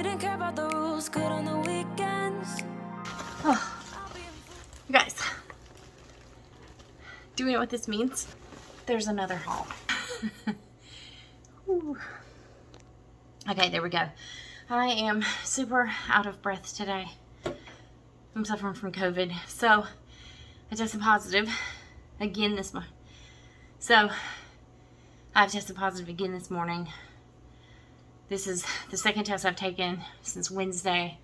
didn't care about the rules, good on the weekends. Oh. You guys, do we know what this means? There's another haul. Okay, there we go. I am super out of breath today. I'm suffering from COVID. So, I tested positive again this morning. So, I've tested positive again this morning. This is the second test I've taken since Wednesday,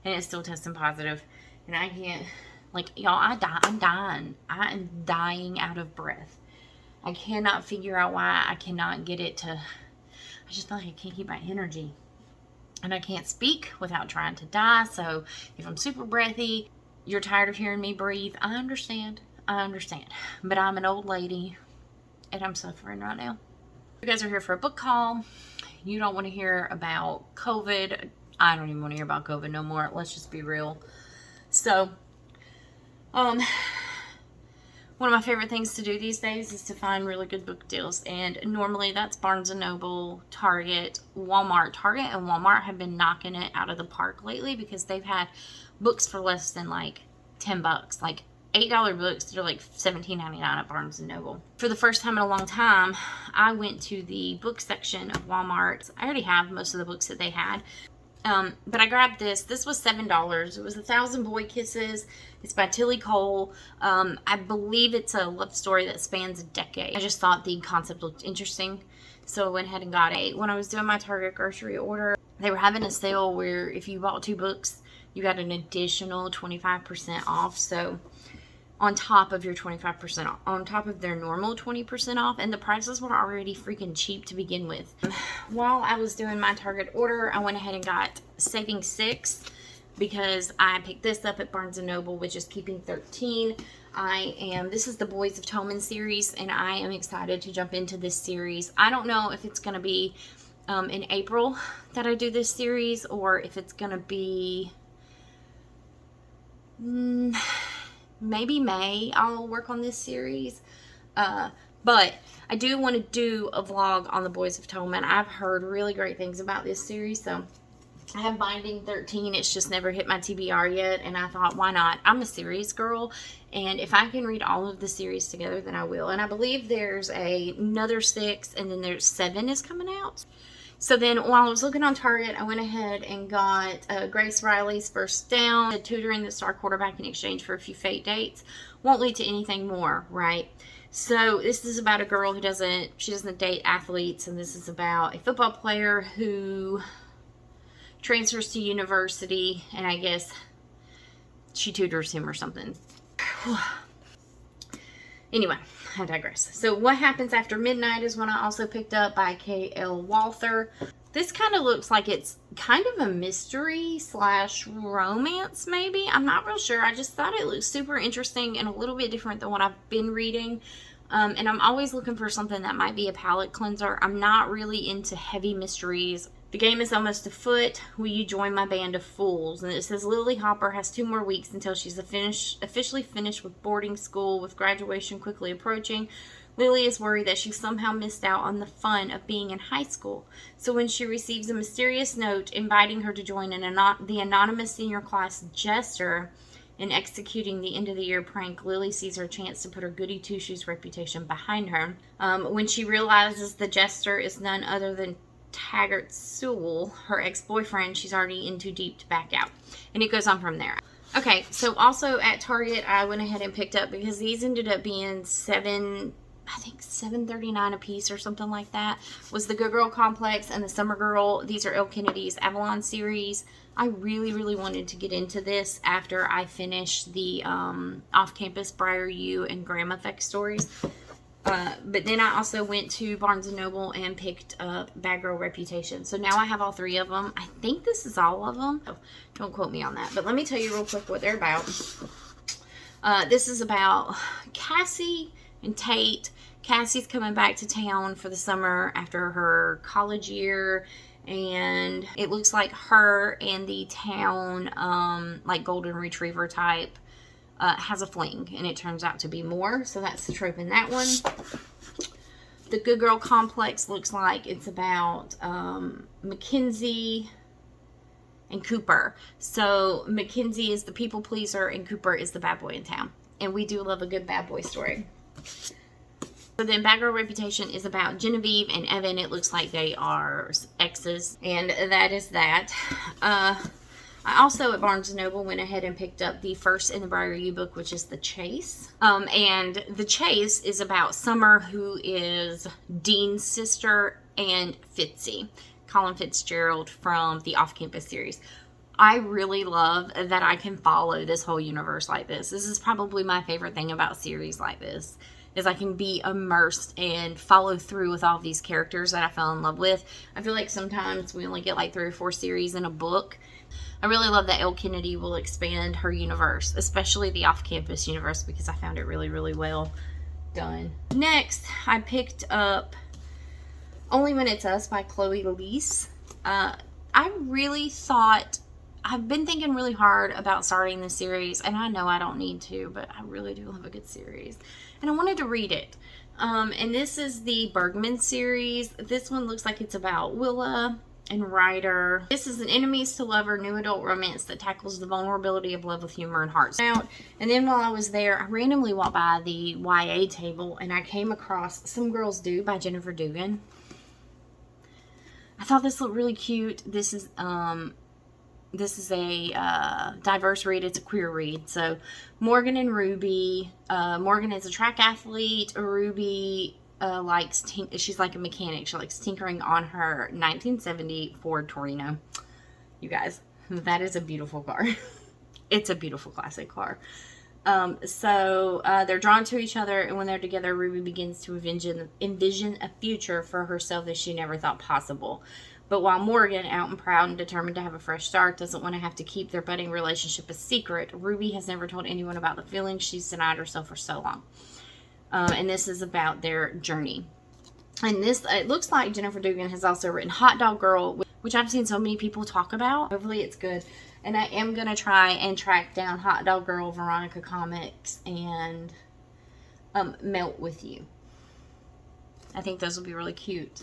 and it's still testing positive. And I can't, like, y'all, I'm dying. I am dying out of breath. I cannot figure out why I cannot get it to, I just feel like I can't keep my energy. And I can't speak without trying to die. So if I'm super breathy, you're tired of hearing me breathe, I understand. But I'm an old lady and I'm suffering right now. You guys are here for a book haul. You don't want to hear about COVID. I don't even want to hear about COVID no more. Let's just be real. So, one of my favorite things to do these days is to find really good book deals, and normally that's Barnes & Noble, Target, Walmart. Target and Walmart have been knocking it out of the park lately because they've had books for less than like $10, like $8 books. They're like $17.99 at Barnes & Noble. For the first time in a long time, I went to the book section of Walmart. I already have most of the books that they had. But I grabbed this. This was $7. It was 1,000 Boy Kisses. It's by Tilly Cole. I believe it's a love story that spans a decade. I just thought the concept looked interesting, so I went ahead and got it. When I was doing my Target grocery order, they were having a sale where if you bought 2 books, you got an additional 25% off. So on top of your 25% off, on top of their normal 20% off, and the prices were already freaking cheap to begin with. While I was doing my Target order, I went ahead and got Saving 6 because I picked this up at Barnes & Noble, which is Keeping 13. This is the Boys of Toman series, and I am excited to jump into this series. I don't know if it's going to be in April that I do this series, or if it's going to be maybe May I'll work on this series. But I do want to do a vlog on the Boys of Toman. I've heard really great things about this series, so I have Binding 13. It's just never hit my TBR yet, and I thought, why not? I'm a series girl, and if I can read all of the series together, then I will. And I believe there's another 6, and then there's 7 is coming out. So then while I was looking on Target, I went ahead and got Grace Riley's First Down, a tutoring the star quarterback in exchange for a few fake dates. Won't lead to anything more, right? So this is about a girl who doesn't date athletes, and this is about a football player who transfers to university, and I guess she tutors him or something. Anyway, I digress. So What Happens After Midnight is one I also picked up by K.L. Walther. This kind of looks like it's kind of a mystery / romance, maybe. I'm not real sure. I just thought it looked super interesting and a little bit different than what I've been reading. And I'm always looking for something that might be a palate cleanser. I'm not really into heavy mysteries. The game is almost afoot. Will you join my band of fools? And it says Lily Hopper has 2 more weeks until she's officially finished with boarding school, with graduation quickly approaching. Lily is worried that she somehow missed out on the fun of being in high school. So when she receives a mysterious note inviting her to join the anonymous senior class jester in executing the end-of-the-year prank, Lily sees her chance to put her goody two-shoes reputation behind her. When she realizes the jester is none other than Taggart Sewell, her ex-boyfriend, she's already in too deep to back out. And it goes on from there. Okay, so also at Target, I went ahead and picked up, because these ended up being $7.39 a piece or something like that, was the Good Girl Complex and the Summer Girl. These are Elle Kennedy's Avalon series. I really, really wanted to get into this after I finished the Off-Campus Briar U and Graham Effect stories. But then I also went to Barnes & Noble and picked up Bad Girl Reputation. So now I have all 3 of them. I think this is all of them. Oh, don't quote me on that. But let me tell you real quick what they're about. This is about Cassie and Tate. Cassie's coming back to town for the summer after her college year. And it looks like her and the town, like golden retriever type, has a fling, and it turns out to be more. So that's the trope in that one. The Good Girl Complex looks like it's about Mackenzie and Cooper. So Mackenzie is the people pleaser and Cooper is the bad boy in town. And we do love a good bad boy story. So then Bad Girl Reputation is about Genevieve and Evan. It looks like they are exes. And that is that. I also at Barnes & Noble went ahead and picked up the first in the Briar U book, which is The Chase. And The Chase is about Summer, who is Dean's sister, and Fitzy, Colin Fitzgerald from the Off-Campus series. I really love that I can follow this whole universe like this. This is probably my favorite thing about series like this, is I can be immersed and follow through with all these characters that I fell in love with. I feel like sometimes we only get like 3 or 4 series in a book. I really love that Elle Kennedy will expand her universe, especially the off-campus universe, because I found it really, really well done. Next, I picked up Only When It's Us by Chloe Leese. I really thought, I've been thinking really hard about starting this series, and I know I don't need to, but I really do love a good series. And I wanted to read it. And this is the Bergman series. This one looks like it's about Willa and Ryder. This is an enemies to lover new adult romance that tackles the vulnerability of love with humor and heart. And then while I was there, I randomly walked by the YA table and I came across Some Girls Do by Jennifer Dugan. I thought this looked really cute. This is a diverse read. It's a queer read. So Morgan and Ruby. Morgan is a track athlete. Ruby she's like a mechanic. She likes tinkering on her 1970 Ford Torino. You guys, that is a beautiful car. It's a beautiful classic car. So they're drawn to each other, and when they're together, Ruby begins to envision a future for herself that she never thought possible. But while Morgan, out and proud and determined to have a fresh start, doesn't want to have to keep their budding relationship a secret, Ruby has never told anyone about the feelings she's denied herself for so long. And this is about their journey. And this, it looks like Jennifer Dugan has also written Hot Dog Girl, which I've seen so many people talk about. Hopefully it's good. And I am going to try and track down Hot Dog Girl, Veronica Comics, and Melt With You. I think those will be really cute.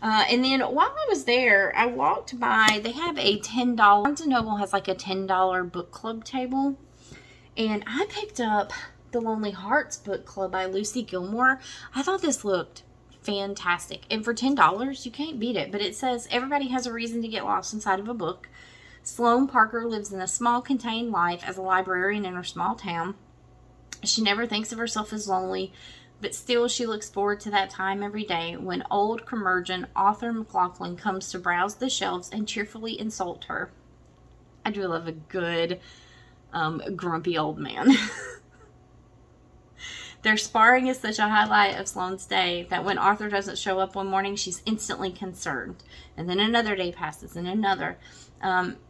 And then while I was there, I walked by, they have a $10, Barnes & Noble has like a $10 book club table. And I picked up The Lonely Hearts Book Club by Lucy Gilmore. I thought this looked fantastic. And for $10, you can't beat it. But it says, everybody has a reason to get lost inside of a book. Sloane Parker lives in a small, contained life as a librarian in her small town. She never thinks of herself as lonely, but still she looks forward to that time every day when old curmudgeon Arthur McLaughlin comes to browse the shelves and cheerfully insult her. I do love a good grumpy old man. Their sparring is such a highlight of Sloane's day that when Arthur doesn't show up one morning, she's instantly concerned. And then another day passes, and another.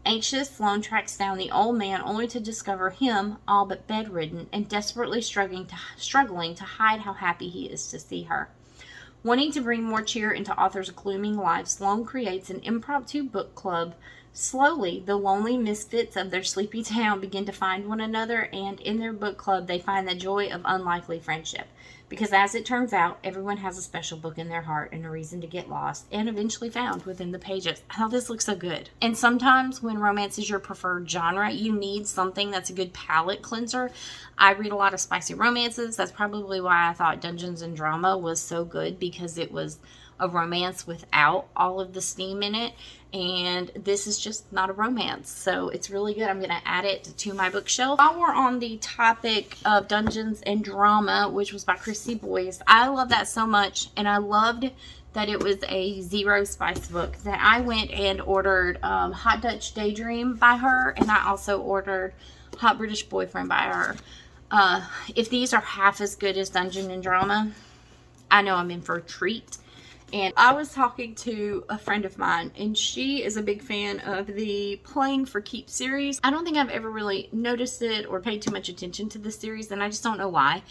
Anxious, Sloane tracks down the old man only to discover him all but bedridden and desperately struggling to hide how happy he is to see her. Wanting to bring more cheer into Arthur's glooming life, Sloane creates an impromptu book club. Slowly, the lonely misfits of their sleepy town begin to find one another, and in their book club, they find the joy of unlikely friendship. Because as it turns out, everyone has a special book in their heart and a reason to get lost and eventually found within the pages. I thought this looks so good. And sometimes when romance is your preferred genre, you need something that's a good palate cleanser. I read a lot of spicy romances. That's probably why I thought Dungeons and Drama was so good, because it was a romance without all of the steam in it. And this is just not a romance, so it's really good. I'm going to add it to my bookshelf. While we're on the topic of Dungeons and Drama, which was by Chrissy Boyce, I love that so much, and I loved that it was a zero spice book, that I went and ordered Hot Dutch Daydream by her, and I also ordered Hot British Boyfriend by her. If these are half as good as Dungeon and Drama, I know I'm in for a treat. And I was talking to a friend of mine, and she is a big fan of the Playing for Keeps series. I don't think I've ever really noticed it or paid too much attention to this series, and I just don't know why.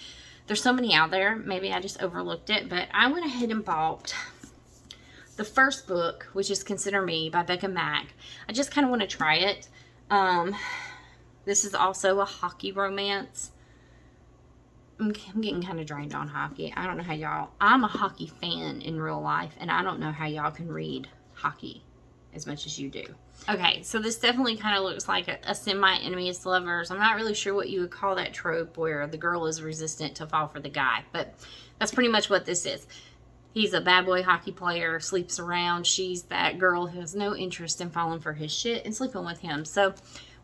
There's so many out there. Maybe I just overlooked it, but I went ahead and bought the first book, which is Consider Me by Becca Mack. I just kind of want to try it. This is also a hockey romance. I'm getting kind of drained on hockey. I don't know how y'all... I'm a hockey fan in real life, and I don't know how y'all can read hockey as much as you do. Okay, so this definitely kind of looks like a semi-enemies to lovers. I'm not really sure what you would call that trope where the girl is resistant to fall for the guy, but that's pretty much what this is. He's a bad boy hockey player, sleeps around. She's that girl who has no interest in falling for his shit and sleeping with him. So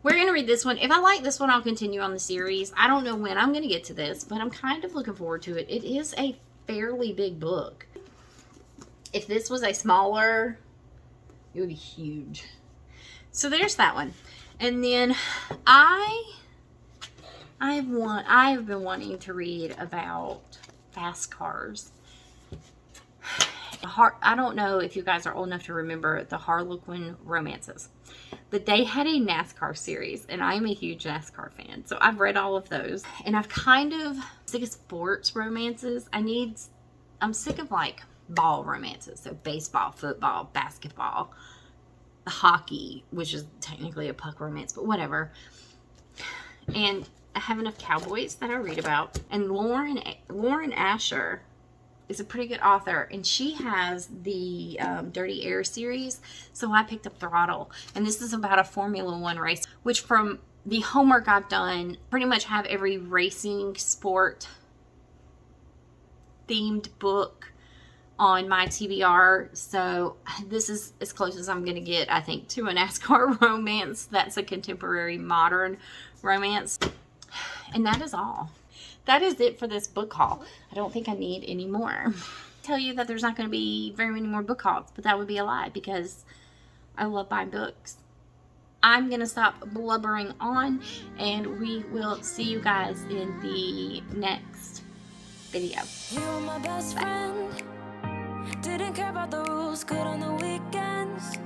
we're going to read this one. If I like this one, I'll continue on the series. I don't know when I'm going to get to this, but I'm kind of looking forward to it. It is a fairly big book. If this was a smaller, it would be huge. So there's that one. And then I've been wanting to read about fast cars. I don't know if you guys are old enough to remember the Harlequin romances, but they had a NASCAR series, and I'm a huge NASCAR fan. So I've read all of those, and I've kind of sick of sports romances. I'm sick of like ball romances. So baseball, football, basketball, hockey, which is technically a puck romance, but whatever. And I have enough cowboys that I read about. And Lauren Asher is a pretty good author, and she has the Dirty Air series, so I picked up Throttle. And this is about a Formula One race, which from the homework I've done, pretty much have every racing sport themed book on my TBR. So this is as close as I'm going to get, I think, to a NASCAR romance. That's a contemporary modern romance. And that is all. That is it for this book haul. I don't think I need any more. Tell you that there's not going to be very many more book hauls, but that would be a lie because I love buying books. I'm going to stop blubbering on, and we will see you guys in the next video. You were my best friend. Didn't care about the rules, good on the weekends.